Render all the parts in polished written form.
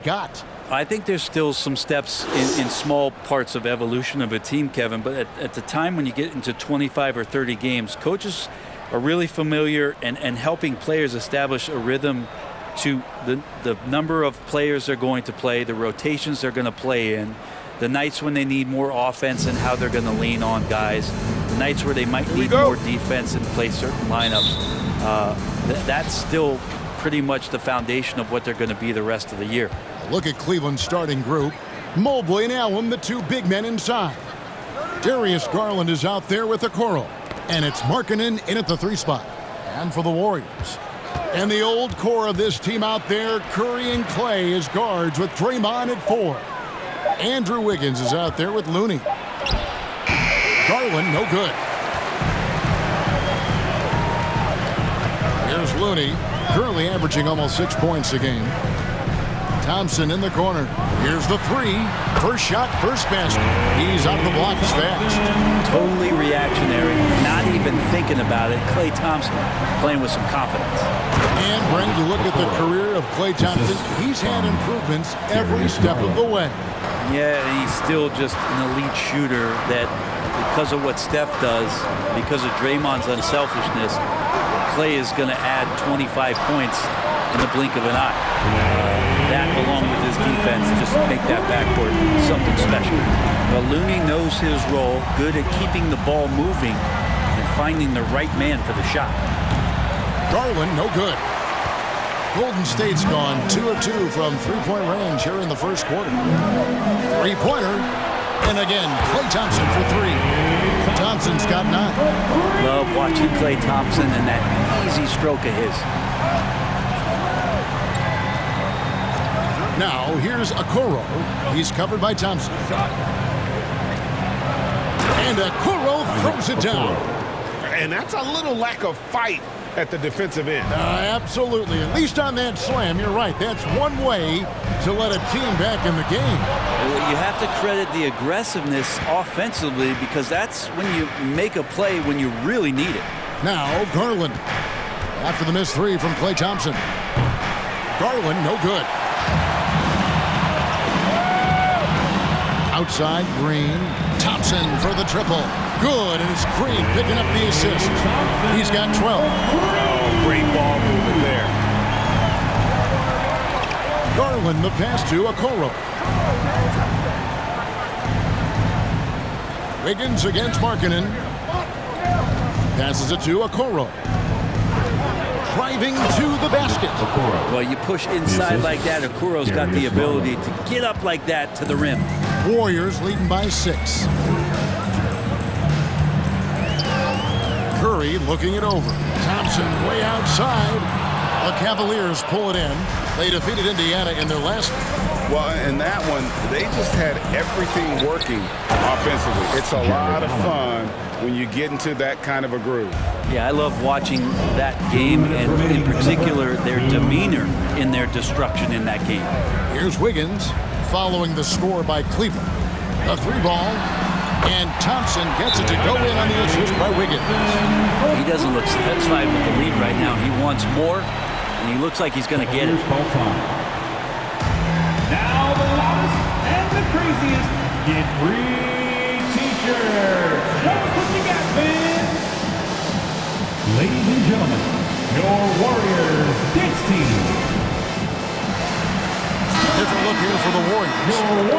got. I think there's still some steps in small parts of evolution of a team, Kevin, but at the time when you get into 25 or 30 games, coaches are really familiar and helping players establish a rhythm to the number of players they're going to play, the rotations they're going to play in, the nights when they need more offense and how they're going to lean on guys, the nights where they might need more defense and play certain lineups. That's still pretty much the foundation of what they're going to be the rest of the year. Look at Cleveland's starting group. Mobley and Allen, the two big men inside. Darius Garland is out there with Okoro. And it's Markkanen in at the 3 spot. And for the Warriors. And the old core of this team out there, Curry and Klay as guards with Draymond at 4. Andrew Wiggins is out there with Looney. Garland, no good. Here's Looney, currently averaging almost 6 points a game. Thompson in the corner. Here's the 3. First shot, first basket. He's out of the blocks fast. Totally reactionary, not even thinking about it. Klay Thompson playing with some confidence. And, Brent, you look at the career of Klay Thompson, he's had improvements every step of the way. Yeah, and he's still just an elite shooter that, because of what Steph does, because of Draymond's unselfishness, Klay is going to add 25 points in the blink of an eye. That, along with his defense, just make that backcourt something special. Well, Looney knows his role, good at keeping the ball moving and finding the right man for the shot. Garland, no good. Golden State's gone 2 of 2 from three-point range here in the first quarter. Three-pointer, and again, Klay Thompson for 3. Thompson's got 9. Love watching Klay Thompson and that easy stroke of his. Now, here's Okoro. He's covered by Thompson. And Okoro throws it down. And that's a little lack of fight at the defensive end. Absolutely. At least on that slam, you're right. That's one way to let a team back in the game. You have to credit the aggressiveness offensively because that's when you make a play when you really need it. Now, Garland. After the missed 3 from Klay Thompson. Garland, no good. Outside, Green. Thompson for the triple. Good, and it's Green picking up the assist. He's got 12. Oh, great ball movement there. Garland, the pass to Okoro. Wiggins against Markkanen. Passes it to Okoro. Driving to the basket. Well, you push inside like that, Okoro's got the ability to get up like that to the rim. Warriors leading by 6. Curry looking it over. Thompson way outside. The Cavaliers pull it in. They defeated Indiana in their last. Well, in that one, they just had everything working offensively. It's a lot of fun when you get into that kind of a groove. Yeah, I love watching that game, and in particular, their demeanor in their destruction in that game. Here's Wiggins following the score by Cleveland. A 3-ball, and Thompson gets it to go in on the assist by Wiggins. He doesn't look satisfied with the lead right now. He wants more, and he looks like he's going to get it. Now the loudest and the craziest get free t-shirts. Show us what you got, man. Ladies and gentlemen, your Warriors dance team. Different look here for the Warriors.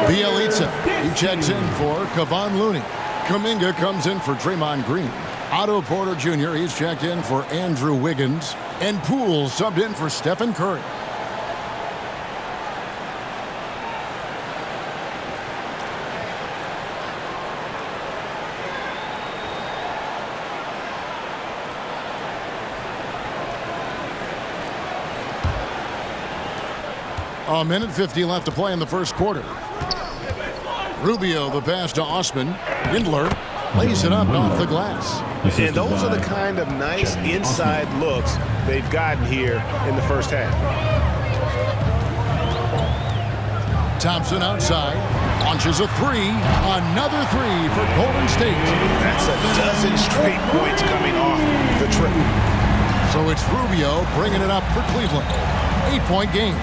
Bielitsa, he checks in for Kevon Looney. Kuminga comes in for Draymond Green. Otto Porter Jr., he's checked in for Andrew Wiggins. And Poole subbed in for Stephen Curry. A minute 50 left to play in the first quarter. Rubio, the pass to Osman. Windler lays it up off the glass. And those are the kind of nice inside looks they've gotten here in the first half. Thompson outside. Launches a 3. Another 3 for Golden State. That's a dozen straight points coming off the triple. So it's Rubio bringing it up for Cleveland. 8-point game.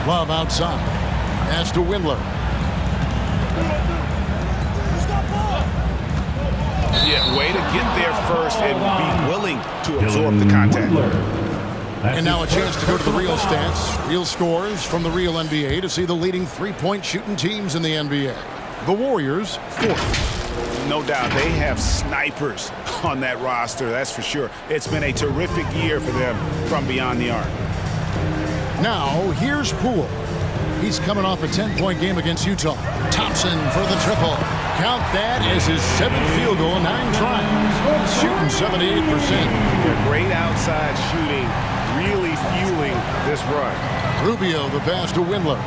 Love outside. Pass to Windler. Yeah, way to get there first and be willing to absorb the contact. And now a chance to go to the real stats, real scores from the real NBA to see the leading three-point shooting teams in the NBA. The Warriors, 4th. No doubt, they have snipers on that roster, that's for sure. It's been a terrific year for them from beyond the arc. Now, here's Poole. He's coming off a 10-point game against Utah. Thompson for the triple. Count that as his 7th field goal in 9 tries. Shooting 78%. Great outside shooting, really fueling this run. Rubio, the pass to Windler.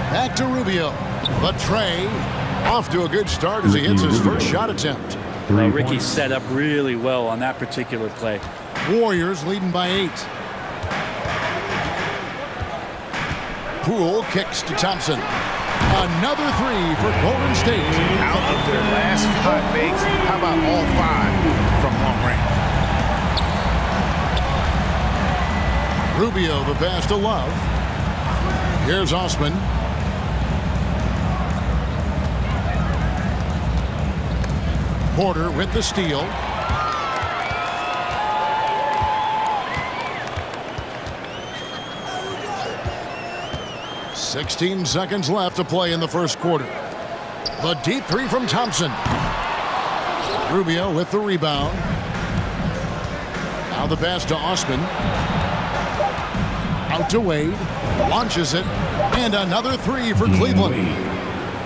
Back to Rubio. The tray. Off to a good start as he hits his first shot attempt. Well, Ricky set up really well on that particular play. Warriors leading by 8. Poole kicks to Thompson. Another 3 for Golden State. Out of their last 5 makes, how about all 5 from long range? Rubio, the pass to Love. Here's Osman. Porter with the steal. "16 seconds left to play in the first quarter. The deep 3 from Thompson. Rubio with the rebound. Now the pass to Osman. Out to Wade. Launches it. And another 3 for Cleveland.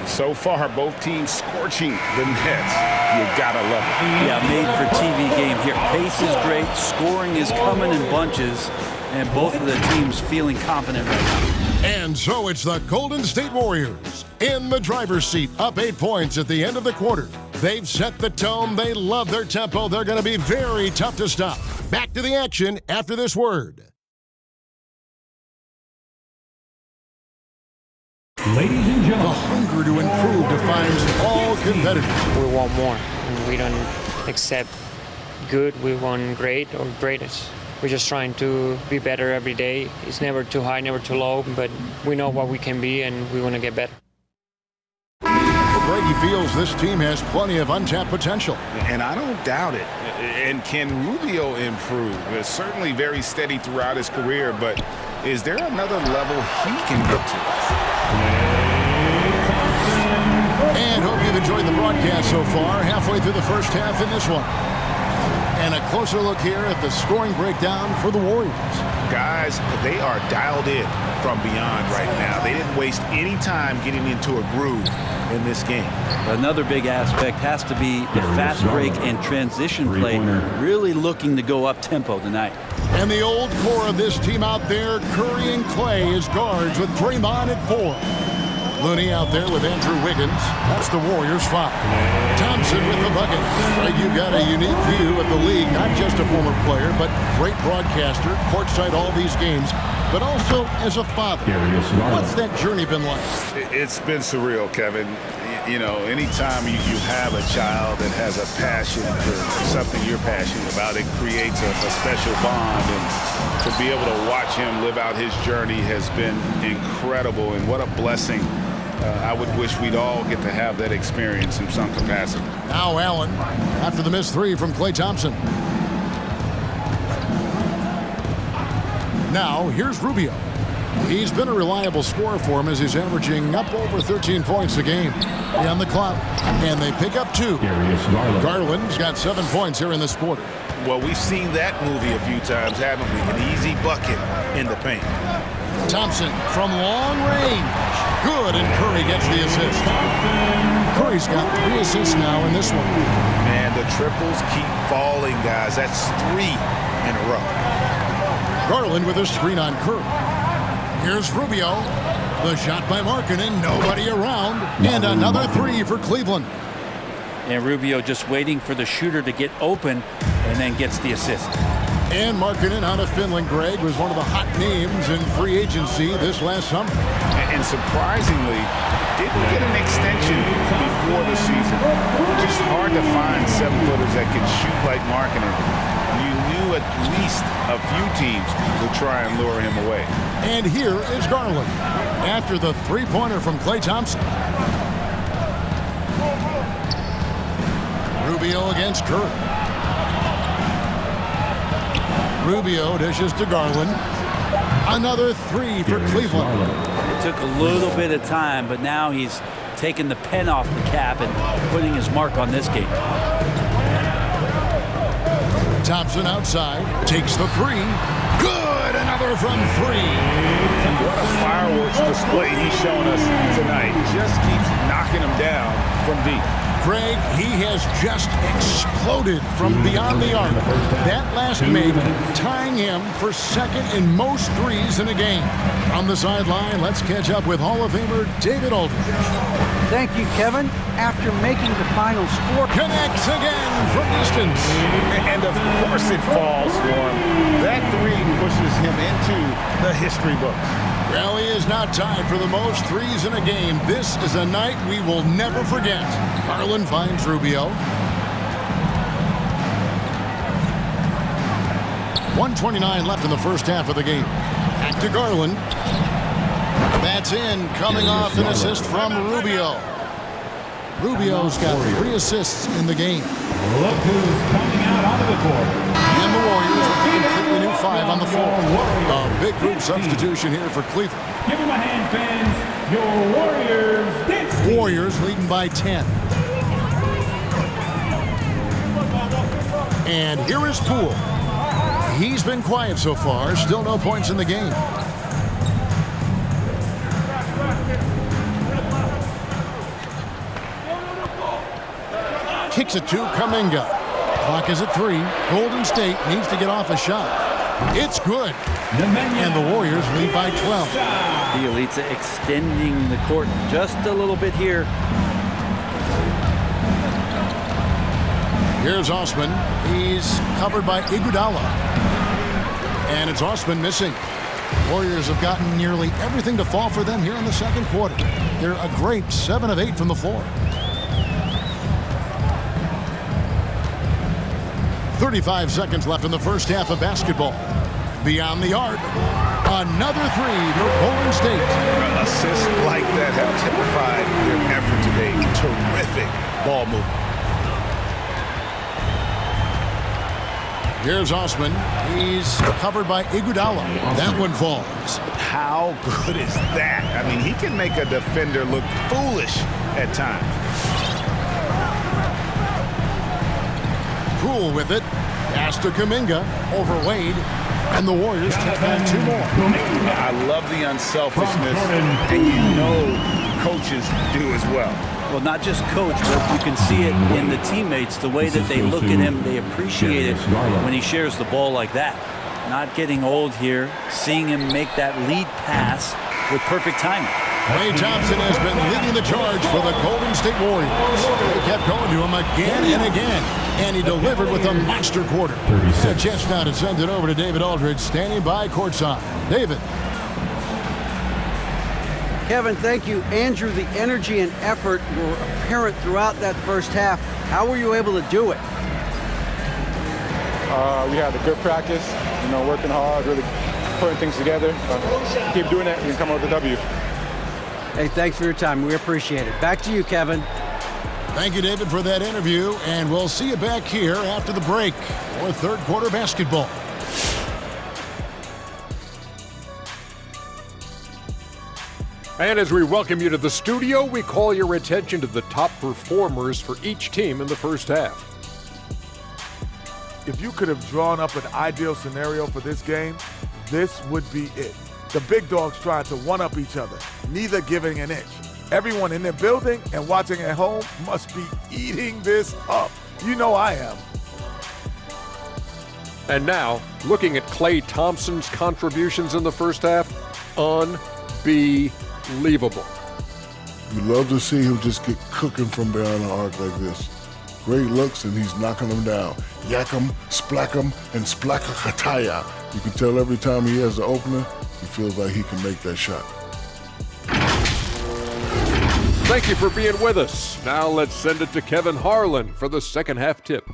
So far, both teams scorching the Nets. You gotta love it. Yeah, made for TV game here. Pace is great. Scoring is coming in bunches. And both of the teams feeling confident right now. And so it's the Golden State Warriors in the driver's seat, up 8 points at the end of the quarter. They've set the tone. They love their tempo. They're going to be very tough to stop. Back to the action after this word. Ladies and The gentlemen, hunger to improve defines all competitors. We want more. We don't accept good. We want great or greatest. We're just trying to be better every day. It's never too high, never too low, but we know what we can be and we want to get better. Brady feels this team has plenty of untapped potential. And I don't doubt it. And can Rubio improve? It's certainly very steady throughout his career, but is there another level he can get to? And hope you've enjoyed the broadcast so far. Halfway through the first half in this one. And a closer look here at the scoring breakdown for the Warriors. Guys, they are dialed in from beyond right now. They didn't waste any time getting into a groove in this game. Another big aspect has to be the fast break and transition play, really looking to go up tempo tonight. And the old core of this team out there, Curry and Klay as guards with Draymond at 4. Looney out there with Andrew Wiggins. That's the Warriors' 5. Thompson with the bucket. Right, you've got a unique view of the league, not just a former player, but great broadcaster, courtside all these games, but also as a father. What's that journey been like? It's been surreal, Kevin. You know, anytime you have a child that has a passion for something you're passionate about, it creates a special bond. And to be able to watch him live out his journey has been incredible. And what a blessing. I would wish we'd all get to have that experience in some capacity. Now Allen, after the missed 3 from Klay Thompson. Now, here's Rubio. He's been a reliable scorer for him as he's averaging up over 13 points a game. On the clock, and they pick up 2. Garland's got 7 points here in this quarter. Well, we've seen that movie a few times, haven't we? An easy bucket in the paint. Thompson from long range. Good, and Curry gets the assist. Curry's got 3 assists now in this one. Man, the triples keep falling, guys. That's 3 in a row. Garland with a screen on Curry. Here's Rubio. The shot by Markkanen, nobody around. And another 3 for Cleveland. And Rubio just waiting for the shooter to get open and then gets the assist. And Markkanen out of Finland, Greg, was one of the hot names in free agency this last summer. And surprisingly, didn't get an extension before the season. Just hard to find 7-footers that can shoot like Markkanen. You knew at least a few teams would try and lure him away. And here is Garland after the three-pointer from Klay Thompson. Rubio against Curry. Rubio dishes to Garland. Another three for Cleveland. It took a little bit of time, but now he's taking the pen off the cap and putting his mark on this game. Thompson outside, takes the three. Good, another from three. And what a fireworks display he's showing us tonight. Just keeps knocking him down from deep. Greg, he has just exploded from beyond the arc. That last make tying him for second in most threes in a game. On the sideline, let's catch up with Hall of Famer David Aldridge. Thank you, Kevin. After making the final score, Connects again from distance. And of course it falls for him. That three pushes him into the history books. Well, he is not tied for the most threes in a game. This is a night we will never forget. Garland finds Rubio. 1:29 left in the first half of the game. Back to Garland. That's in, coming off an assist from Rubio. Rubio's got 3 assists in the game. Look who's coming out onto the court. And the Warriors with a completely new 5 on the floor. A big group substitution here for Cleveland. Give them a hand, fans. Your Warriors dance. Warriors leading by 10. And here is Poole. He's been quiet so far. Still no points in the game. Kicks it to Kuminga. Clock is at 3. Golden State needs to get off a shot. It's good. And the Warriors lead by 12. Bielitsa extending the court just a little bit here. Here's Osman. He's covered by Iguodala. And it's Osman missing. Warriors have gotten nearly everything to fall for them here in the second quarter. They're a great 7 of 8 from the floor. 35 seconds left in the first half of basketball. Beyond the arc. Another three for Golden State. Assists like that have typified their effort today. Terrific ball movement. Here's Osman. He's covered by Iguodala. That one falls. How good is that? I mean, he can make a defender look foolish at times. Poole with it. Pass to Kuminga. Over Wade. And the Warriors take back 2 more. I love the unselfishness, and you know coaches do as well. Well, not just coach, but you can see it in the teammates, the way that they look at him. They appreciate it when he shares the ball like that. Not getting old here, seeing him make that lead pass with perfect timing. Klay Thompson has been leading the charge for the Golden State Warriors. They kept going to him again and again, and he delivered with a monster quarter. A chance now to send it over to David Aldridge, standing by courtside. David. Kevin, thank you. Andrew, the energy and effort were apparent throughout that first half. How were you able to do it? We had a good practice, working hard, really putting things together. Keep doing that, we can come out with a W. Hey, thanks for your time. We appreciate it. Back to you, Kevin. Thank you, David, for that interview, and we'll see you back here after the break for third quarter basketball. And as we welcome you to the studio, we call your attention to the top performers for each team in the first half. If you could have drawn up an ideal scenario for this game, this would be it. The big dogs trying to one-up each other, neither giving an inch. Everyone in their building and watching at home must be eating this up. You know I am. And now, looking at Klay Thompson's contributions in the first half, unbelievable. You love to see him just get cooking from behind the arc like this. Great looks, and he's knocking them down. Yak him, splack him, and splackakataya. You can tell every time he has the opener, he feels like he can make that shot. Thank you for being with us. Now let's send it to Kevin Harlan for the second half tip.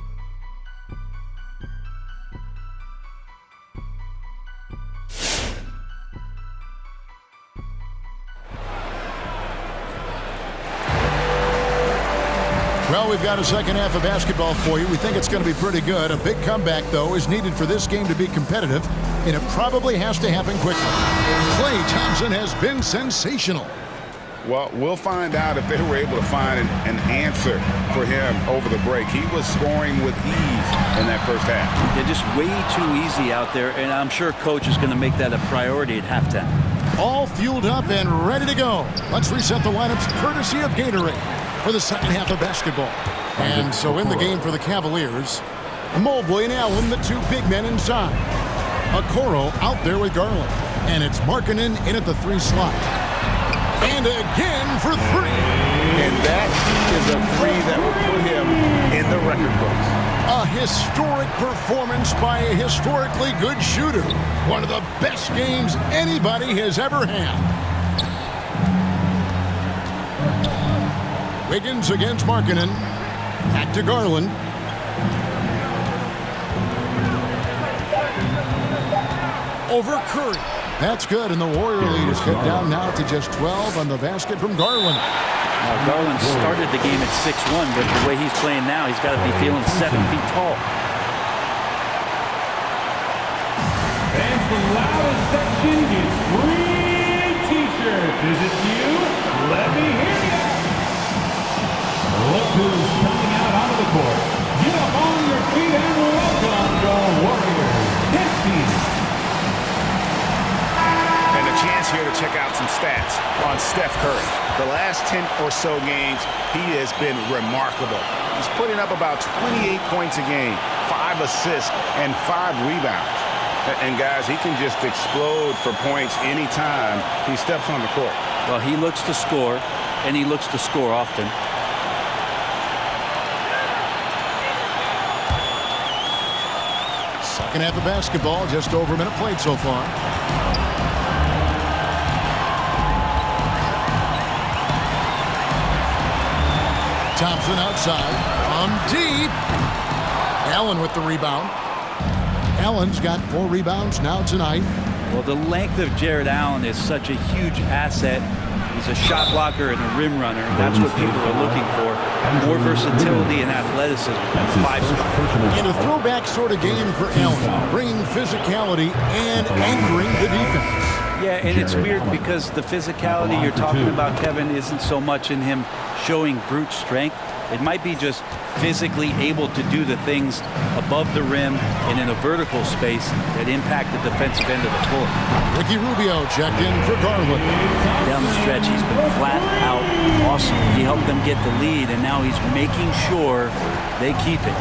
Well, we've got a second half of basketball for you. We think it's going to be pretty good. A big comeback, though, is needed for this game to be competitive, and it probably has to happen quickly. Klay Thompson has been sensational. Well, we'll find out if they were able to find an answer for him over the break. He was scoring with ease in that first half. They're just way too easy out there, and I'm sure Coach is going to make that a priority at halftime. All fueled up and ready to go. Let's reset the lineups courtesy of Gatorade for the second half of basketball. And so in the game for the Cavaliers, Mobley and Allen, the two big men inside. Okoro out there with Garland. And it's Markkanen in at the 3 slot. And again for 3. And that is a 3 that will put him in the record books. A historic performance by a historically good shooter. One of the best games anybody has ever had. Wiggins against Markkanen. Back to Garland. Over Curry. That's good, and the Warrior lead is cut down now to just 12 on the basket from Garland. Garland started the game at 6'1", but the way he's playing now, he's got to be feeling 7 feet tall. And the loudest section is free T-shirts. Is it you? Let me hear you. Look who's coming out onto the court. Get up on your feet and welcome the Warriors. His team. And a chance here to check out some stats on Steph Curry. The last 10 or so games, he has been remarkable. He's putting up about 28 points a game, 5 assists, and 5 rebounds. And guys, he can just explode for points anytime he steps on the court. Well, he looks to score, and he looks to score often. Second half of basketball, just over a minute played so far. Thompson outside, from deep. Allen with the rebound. Allen's got 4 rebounds now tonight. Well, the length of Jared Allen is such a huge asset. He's a shot blocker and a rim runner. That's what people are looking for. More versatility and athleticism. 5 spots. And a throwback sort of game for Allen, bringing physicality and anchoring the defense. Yeah, and it's weird because the physicality you're talking about, Kevin, isn't so much in him showing brute strength. It might be just physically able to do the things above the rim and in a vertical space that impact the defensive end of the floor. Ricky Rubio checked in for Garland. Down the stretch, he's been flat out awesome. He helped them get the lead, and now he's making sure they keep it.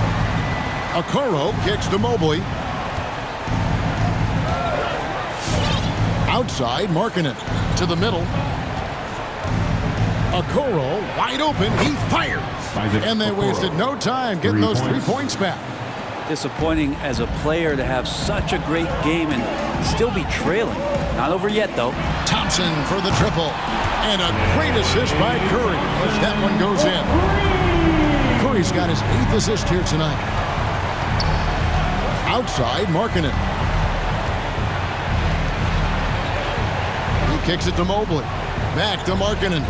Okoro kicks to Mobley. Outside, Markkanen to the middle. Okoro wide open. He fires. And they wasted no time getting those 3 points back. Disappointing as a player to have such a great game and still be trailing. Not over yet, though. Thompson for the triple. And a great assist by Curry as that one goes in. Curry's got his 8th assist here tonight. Outside, Markkanen. He kicks it to Mobley. Back to Markkanen.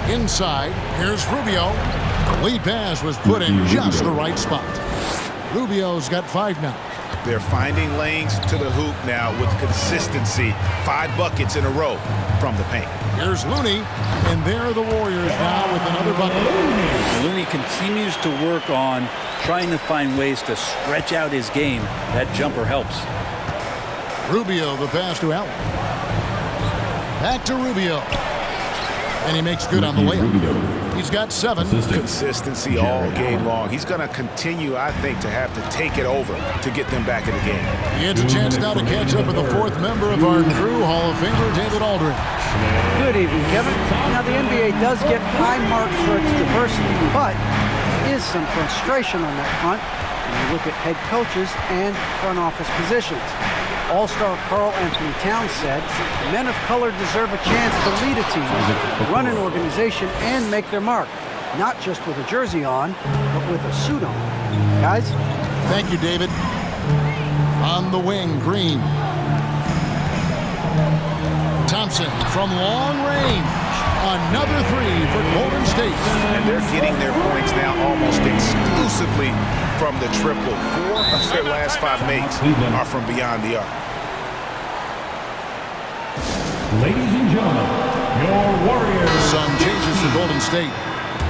Inside, here's Rubio. The lead pass was put in just the right spot. Rubio's got 5 now. They're finding lanes to the hoop now with consistency. 5 buckets in a row from the paint. Here's Looney, and there are the Warriors now with another bucket. Looney continues to work on trying to find ways to stretch out his game. That jumper helps. Rubio, the pass to Allen. Back to Rubio. And he makes good on the layup. He's got 7. Consistency all game long. He's going to continue, I think, to have to take it over to get them back in the game. He has a chance now to catch up with the 4th member of our crew, Hall of Famer David Aldridge. Good evening, Kevin. Now, the NBA does get high marks for its diversity, but there is some frustration on that front when you look at head coaches and front office positions. All-star Karl Anthony Towns said, men of color deserve a chance to lead a team, run an organization, and make their mark. Not just with a jersey on, but with a suit on. Guys? Thank you, David. On the wing, Green. Thompson from long range. Another three for Golden State. And they're getting their points now almost exclusively from the triple. 4 of their last 5 makes are from beyond the arc. Ladies and gentlemen, your Warriors. Some changes for Golden State.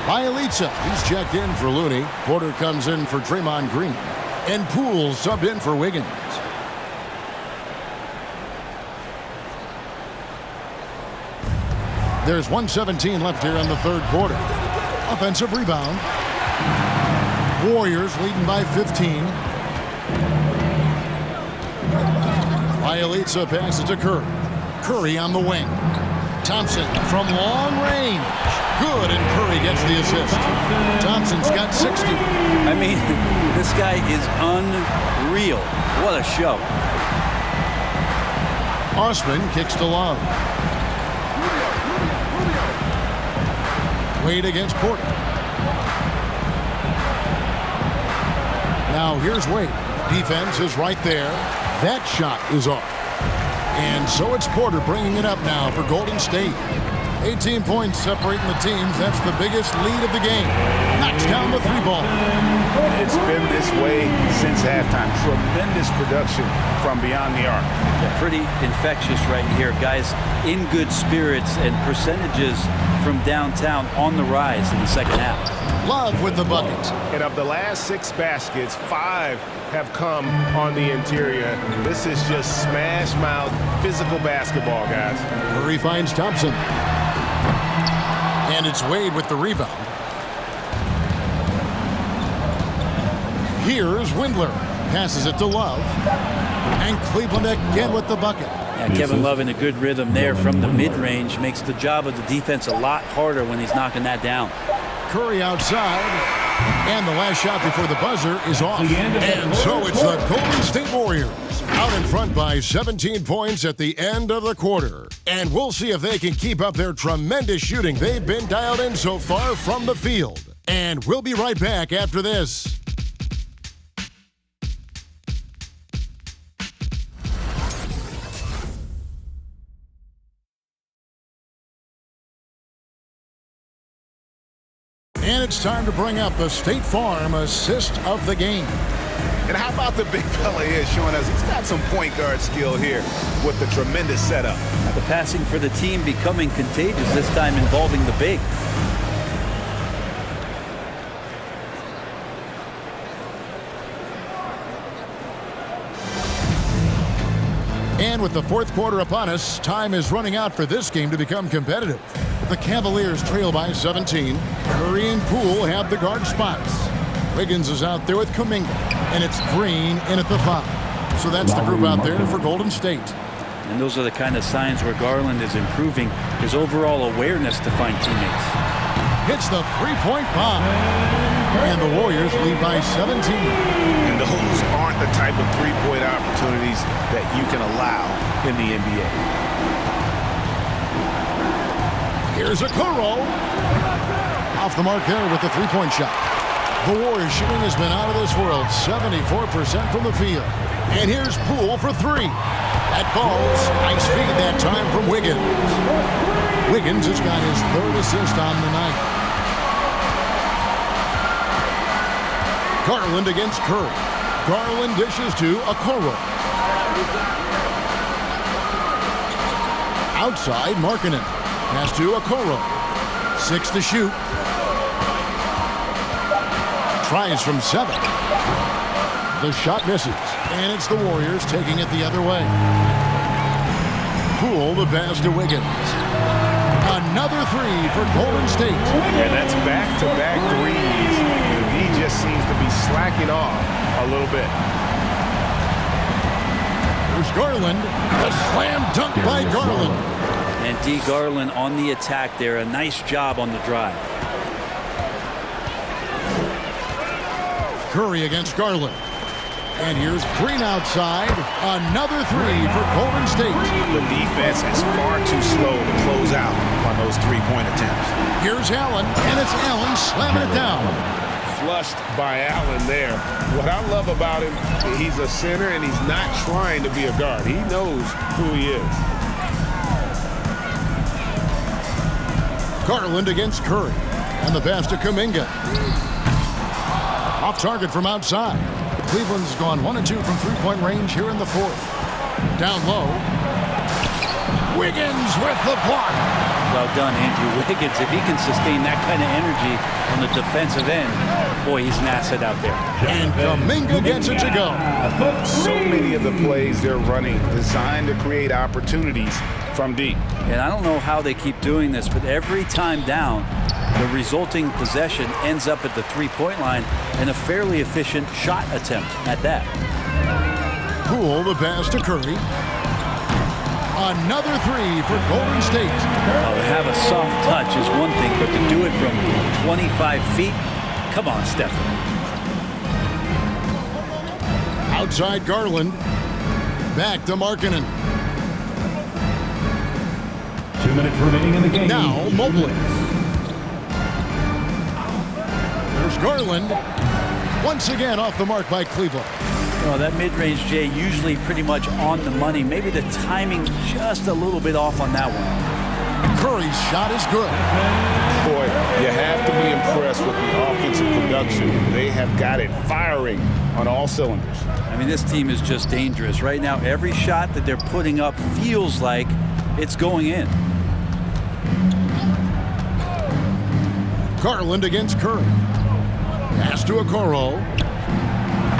Bielitsa, he's checked in for Looney. Porter comes in for Draymond Green. And Poole subbed in for Wiggins. There's 1:17 left here in the third quarter. Offensive rebound. Warriors leading by 15. Bielitsa passes to Curry. Curry on the wing. Thompson from long range. Good, and Curry gets the assist. Thompson's got 60. I mean, this guy is unreal. What a show. Osman kicks to Love. Wade against Porter. Now here's Wade. Defense is right there. That shot is off. And so it's Porter bringing it up now for Golden State. 18 points separating the teams. That's the biggest lead of the game. Knocks down the 3-ball. It's been this way since halftime. Tremendous production from beyond the arc. Yeah, pretty infectious right here. Guys in good spirits, and percentages from downtown on the rise in the second half. Love with the bucket. And of the last 6 baskets, 5 have come on the interior. This is just smash mouth physical basketball, guys. Curry finds Thompson. And it's Wade with the rebound. Here's Windler. Passes it to Love. And Cleveland again with the bucket. Yeah, Kevin Love in a good rhythm there from the mid-range. Makes the job of the defense a lot harder when he's knocking that down. Curry outside. And the last shot before the buzzer is off. And so it's the Golden State Warriors out in front by 17 points at the end of the quarter. And we'll see if they can keep up their tremendous shooting they've been dialed in so far from the field. And we'll be right back after this. And it's time to bring up the State Farm assist of the game. And how about the big fella here showing us he's got some point guard skill here with the tremendous setup. Now the passing for the team becoming contagious, this time involving the big. And with the fourth quarter upon us, time is running out for this game to become competitive. The Cavaliers trail by 17. Curry and Poole have the guard spots. Wiggins is out there with Kuminga, and it's Green in at the 5. So that's the group out there for Golden State. And those are the kind of signs where Garland is improving his overall awareness to find teammates. Hits the three-point bomb. And the Warriors lead by 17. And those aren't the type of three-point opportunities that you can allow in the NBA. Here's a Okoro. Off the mark there with the three-point shot. The Warriors shooting has been out of this world, 74% from the field. And here's Poole for 3. That falls. Nice feed that time from Wiggins. Wiggins has got his 3rd assist on the night. Garland against Curry. Garland dishes to Okoro. Outside, Markkanen. Pass to Okoro. 6 to shoot. Tries from 7. The shot misses. And it's the Warriors taking it the other way. Poole the pass to Wiggins. Another 3 for Golden State. And that's back-to-back threes. He just seems to be slacking off a little bit. There's Garland. A slam dunk by Garland. And D. Garland on the attack there. A nice job on the drive. Curry against Garland. And here's Green outside. Another 3 for Golden State. The defense is far too slow to close out on those three-point attempts. Here's Allen, and it's Allen slamming it down. Flushed by Allen there. What I love about him, he's a center and he's not trying to be a guard. He knows who he is. Garland against Curry. And the pass to Kuminga. Off target from outside. Cleveland's gone 1 of 2 from three-point range here in the fourth. Down low. Wiggins with the block. Well done, Andrew Wiggins. If he can sustain that kind of energy on the defensive end, boy, he's an asset out there. And Kuminga gets it to go. So many of the plays they're running designed to create opportunities from deep. And I don't know how they keep doing this, but every time down, the resulting possession ends up at the three-point line and a fairly efficient shot attempt at that. Poole the pass to Curry. Another three for Golden State. Well, to have a soft touch is one thing, but to do it from 25 feet, come on, Steph. Outside Garland. Back to Markkanen. 2 minutes remaining in the game. Now Mobley. There's Garland. Once again off the mark by Cleveland. Well, that mid-range, Jay, usually pretty much on the money. Maybe the timing just a little bit off on that one. Curry's shot is good. Boy, you have to be impressed with the offensive production. They have got it firing on all cylinders. I mean, this team is just dangerous. Right now, every shot that they're putting up feels like it's going in. Garland against Curry. Pass to Okoro.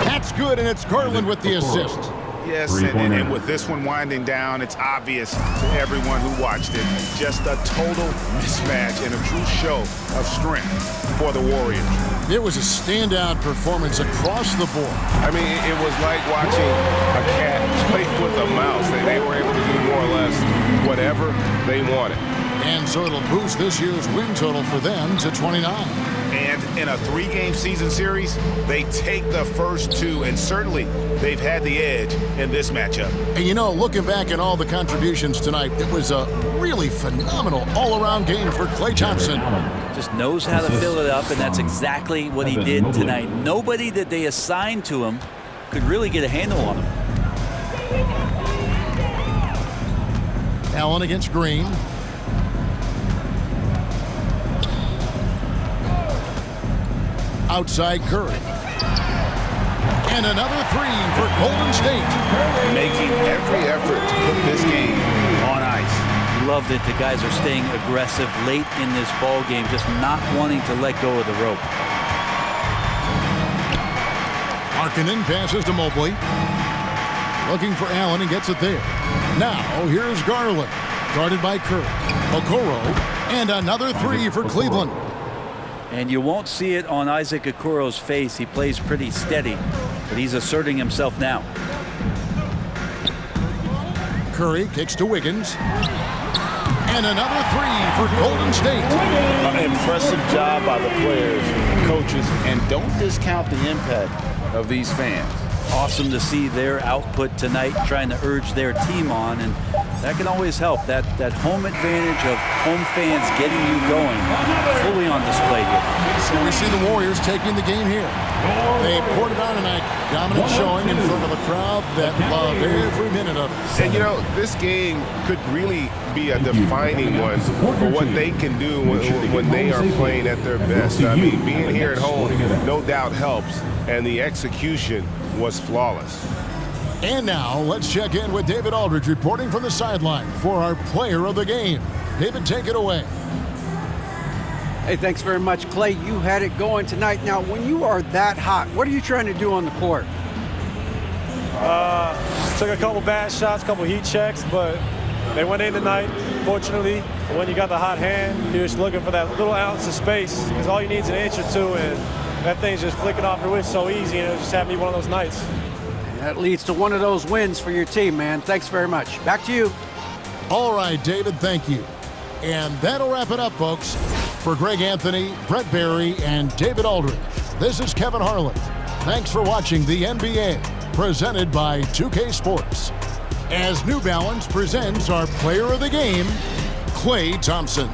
That's good, and it's Garland with the assist. Yes, and with this one winding down, it's obvious to everyone who watched it. Just a total mismatch and a true show of strength for the Warriors. It was a standout performance across the board. I mean, it was like watching a cat play with a mouse. They were able to do more or less whatever they wanted. And so it'll boost this year's win total for them to 29. And in a 3-game season series, they take the first 2, and certainly they've had the edge in this matchup. And you know, looking back at all the contributions tonight, it was a really phenomenal all-around game for Klay Thompson. Just knows how to fill it up, and that's exactly what he did tonight. Nobody that they assigned to him could really get a handle on him. Allen against Green. Outside Curry. And another three for Golden State. Making every effort to put this game on ice. Love that the guys are staying aggressive late in this ball game, just not wanting to let go of the rope. Markkanen passes to Mobley. Looking for Allen and gets it there. Now here's Garland. Guarded by Curry. Okoro. And another three for Cleveland. And you won't see it on Isaac Okoro's face. He plays pretty steady, but he's asserting himself now. Curry kicks to Wiggins. And another three for Golden State. An impressive job by the players, coaches, and don't discount the impact of these fans. Awesome to see their output tonight, trying to urge their team on, and that can always help. That home advantage of home fans getting you going fully on display here. So we see the Warriors taking the game here. They poured it on tonight, dominant showing in front of a crowd that loved every minute of it. And you know, this game could really be a defining one for what they can do when they are playing at their best. I mean, being here at home no doubt helps, and the execution was flawless. And now let's check in with David Aldridge reporting from the sideline for our player of the game. David, take it away. Hey, thanks very much, Klay. You had it going tonight. Now, when you are that hot, what are you trying to do on the court? Took a couple bad shots, couple heat checks, but they went in tonight, fortunately. When you got the hot hand, you're just looking for that little ounce of space, because all you need is an inch or two, and that thing's just flicking off your wrist so easy, and it just happened to be one of those nights. That leads to one of those wins for your team, man. Thanks very much. Back to you. All right, David, thank you. And that'll wrap it up, folks. For Greg Anthony, Brett Barry, and David Aldridge, this is Kevin Harlan. Thanks for watching the NBA, presented by 2K Sports. As New Balance presents our player of the game, Klay Thompson.